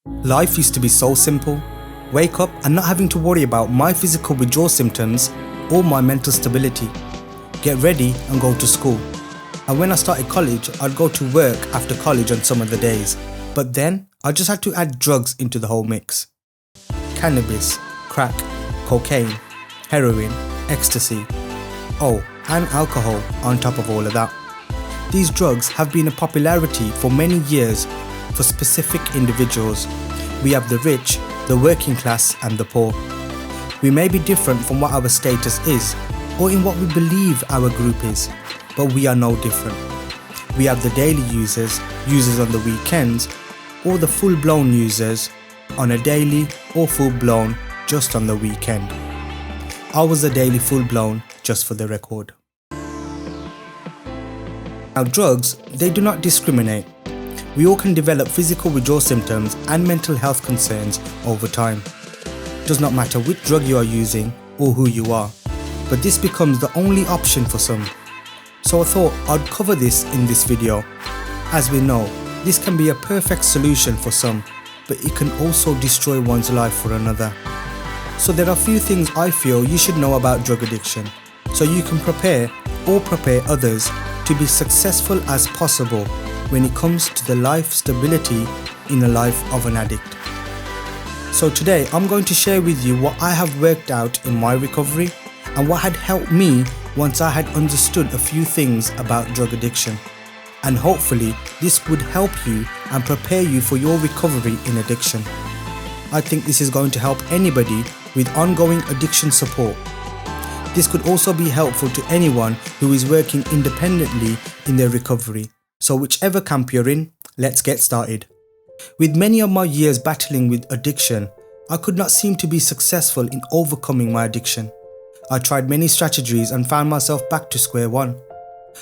Life used to be so simple. Wake up and not having to worry about my physical withdrawal symptoms or my mental stability. Get ready and go to school. And when I started college, I'd go to work after college on some of the days. But then, I just had to add drugs into the whole mix. Cannabis, crack, cocaine, heroin, ecstasy. Oh, and alcohol on top of all of that. These drugs have been a popularity for many years for specific individuals. We have the rich, the working class and the poor. We may be different from what our status is or in what we believe our group is, but we are no different. We have the daily users, users on the weekends, or the full-blown users on a daily or full-blown just on the weekend. I was a daily full-blown, just for the record. Now drugs, they do not discriminate. We all can develop physical withdrawal symptoms and mental health concerns over time. It does not matter which drug you are using or who you are, but this becomes the only option for some. So I thought I'd cover this in this video. As we know, this can be a perfect solution for some, but it can also destroy one's life for another. So there are a few things I feel you should know about drug addiction, so you can prepare others to be successful as possible when it comes to the life stability in the life of an addict. So today I'm going to share with you what I have worked out in my recovery and what had helped me once I had understood a few things about drug addiction. And hopefully this would help you and prepare you for your recovery in addiction. I think this is going to help anybody with ongoing addiction support. This could also be helpful to anyone who is working independently in their recovery. So whichever camp you're in, let's get started. With many of my years battling with addiction, I could not seem to be successful in overcoming my addiction. I tried many strategies and found myself back to square one.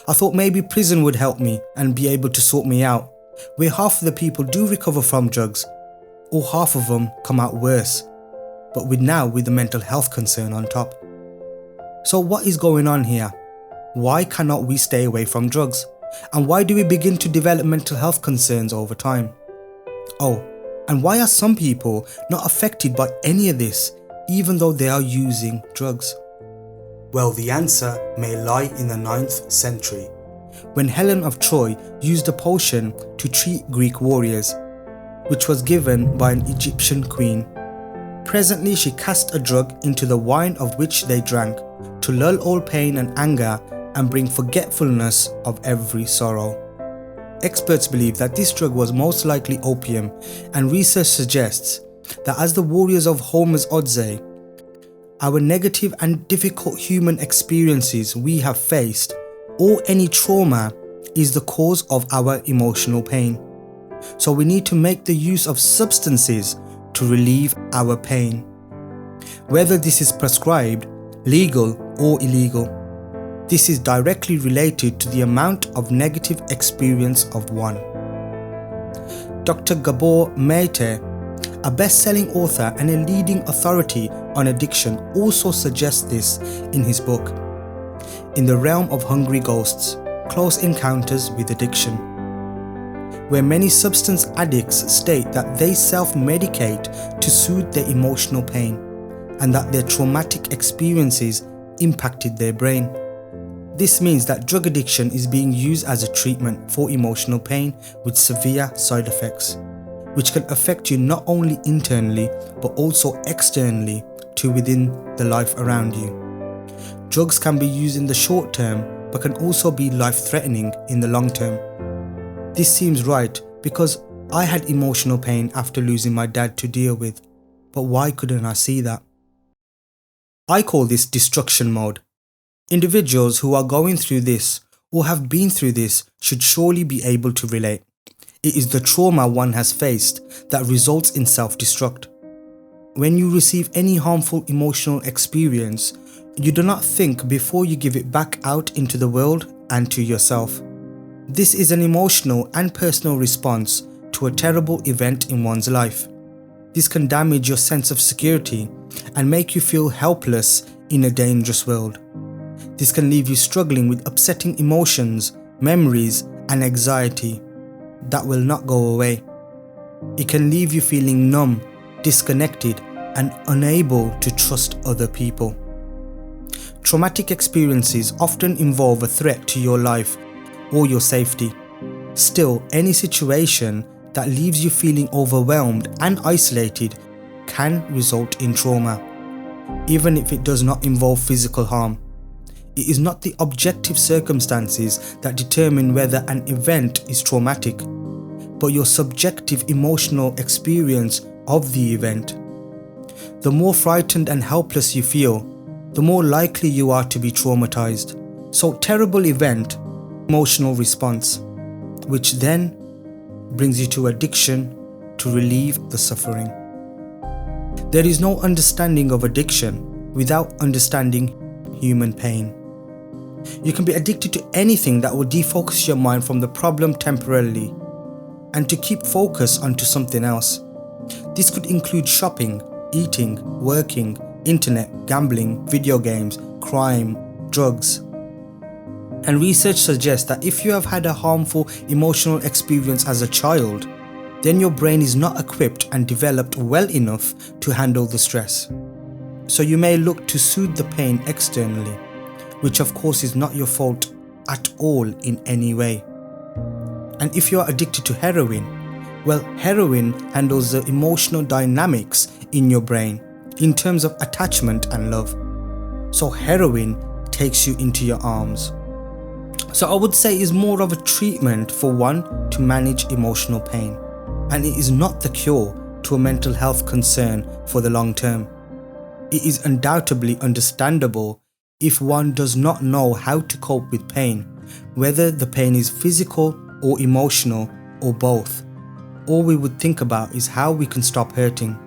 I thought maybe prison would help me and be able to sort me out, where half of the people do recover from drugs, or half of them come out worse, but with the mental health concern on top. So what is going on here? Why cannot we stay away from drugs? And why do we begin to develop mental health concerns over time? Oh, and why are some people not affected by any of this, even though they are using drugs? Well, the answer may lie in the 9th century, when Helen of Troy used a potion to treat Greek warriors, which was given by an Egyptian queen. Presently she cast a drug into the wine of which they drank, to lull all pain and anger and bring forgetfulness of every sorrow. Experts believe that this drug was most likely opium, and research suggests that as the warriors of Homer's Odyssey, our negative and difficult human experiences we have faced, or any trauma, is the cause of our emotional pain. So we need to make the use of substances to relieve our pain. Whether this is prescribed, legal or illegal, this is directly related to the amount of negative experience of one. Dr. Gabor Mate, a best-selling author and a leading authority on addiction, also suggests this in his book, In the Realm of Hungry Ghosts, Close Encounters with Addiction, where many substance addicts state that they self-medicate to soothe their emotional pain and that their traumatic experiences impacted their brain. This means that drug addiction is being used as a treatment for emotional pain with severe side effects, which can affect you not only internally but also externally to within the life around you. Drugs can be used in the short term but can also be life-threatening in the long term. This seems right because I had emotional pain after losing my dad to deal with, but why couldn't I see that? I call this destruction mode. Individuals who are going through this or have been through this should surely be able to relate. It is the trauma one has faced that results in self-destruct. When you receive any harmful emotional experience, you do not think before you give it back out into the world and to yourself. This is an emotional and personal response to a terrible event in one's life. This can damage your sense of security and make you feel helpless in a dangerous world. This can leave you struggling with upsetting emotions, memories, and anxiety that will not go away. It can leave you feeling numb, disconnected, and unable to trust other people. Traumatic experiences often involve a threat to your life or your safety. Still, any situation that leaves you feeling overwhelmed and isolated can result in trauma, even if it does not involve physical harm. It is not the objective circumstances that determine whether an event is traumatic, but your subjective emotional experience of the event. The more frightened and helpless you feel, the more likely you are to be traumatized. So, terrible event, emotional response, which then brings you to addiction to relieve the suffering. There is no understanding of addiction without understanding human pain. You can be addicted to anything that will defocus your mind from the problem temporarily and to keep focus onto something else. This could include shopping, eating, working, internet, gambling, video games, crime, drugs. And research suggests that if you have had a harmful emotional experience as a child, then your brain is not equipped and developed well enough to handle the stress. So you may look to soothe the pain externally, which of course is not your fault at all in any way. And if you are addicted to heroin, well, heroin handles the emotional dynamics in your brain in terms of attachment and love. So heroin takes you into your arms. So I would say it is more of a treatment for one to manage emotional pain, and it is not the cure to a mental health concern for the long term. It is undoubtedly understandable if one does not know how to cope with pain, whether the pain is physical or emotional or both. All we would think about is how we can stop hurting.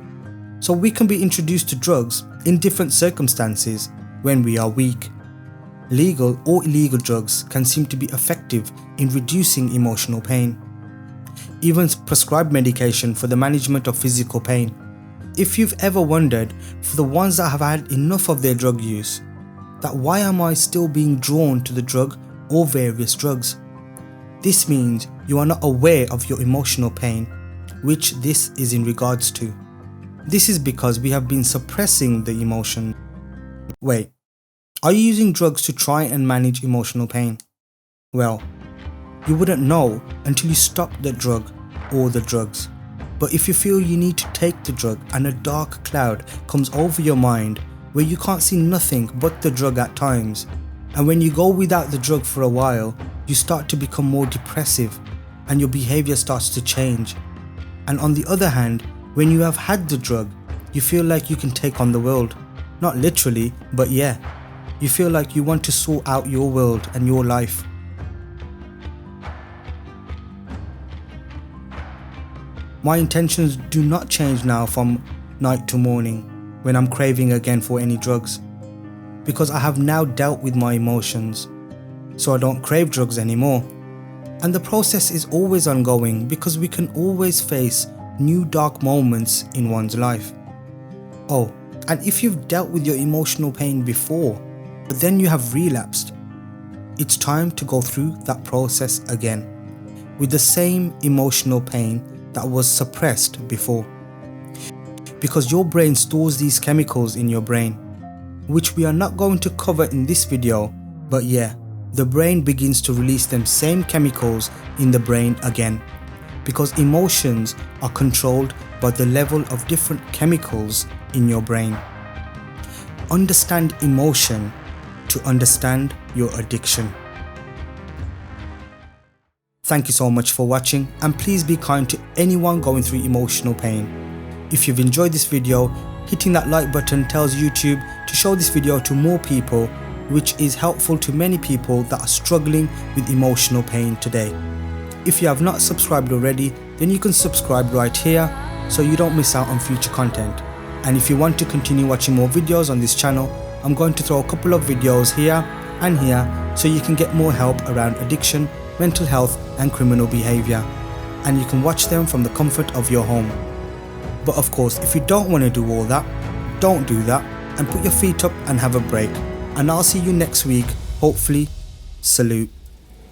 So we can be introduced to drugs in different circumstances when we are weak. Legal or illegal drugs can seem to be effective in reducing emotional pain. Even prescribed medication for the management of physical pain. If you've ever wondered, for the ones that have had enough of their drug use, that why am I still being drawn to the drug or various drugs? This means you are not aware of your emotional pain, which this is in regards to. This is because we have been suppressing the emotion. Wait, are you using drugs to try and manage emotional pain? Well, you wouldn't know until you stop the drug or the drugs. But if you feel you need to take the drug and a dark cloud comes over your mind where you can't see nothing but the drug at times, and when you go without the drug for a while, you start to become more depressive and your behaviour starts to change. And on the other hand, when you have had the drug, you feel like you can take on the world. Not literally, but yeah. You feel like you want to sort out your world and your life. My intentions do not change now from night to morning when I'm craving again for any drugs, because I have now dealt with my emotions, so I don't crave drugs anymore. And the process is always ongoing because we can always face new dark moments in one's life. Oh, and if you've dealt with your emotional pain before, but then you have relapsed, it's time to go through that process again with the same emotional pain that was suppressed before. Because your brain stores these chemicals in your brain, which we are not going to cover in this video, but yeah, the brain begins to release them same chemicals in the brain again, because emotions are controlled by the level of different chemicals in your brain. Understand emotion to understand your addiction. Thank you so much for watching, and please be kind to anyone going through emotional pain. If you've enjoyed this video, hitting that like button tells YouTube to show this video to more people, which is helpful to many people that are struggling with emotional pain today. If you have not subscribed already, then you can subscribe right here so you don't miss out on future content. And if you want to continue watching more videos on this channel, I'm going to throw a couple of videos here and here so you can get more help around addiction, mental health and criminal behaviour, and you can watch them from the comfort of your home. But of course, if you don't want to do all that, don't do that and put your feet up and have a break. And I'll see you next week, hopefully. Salute.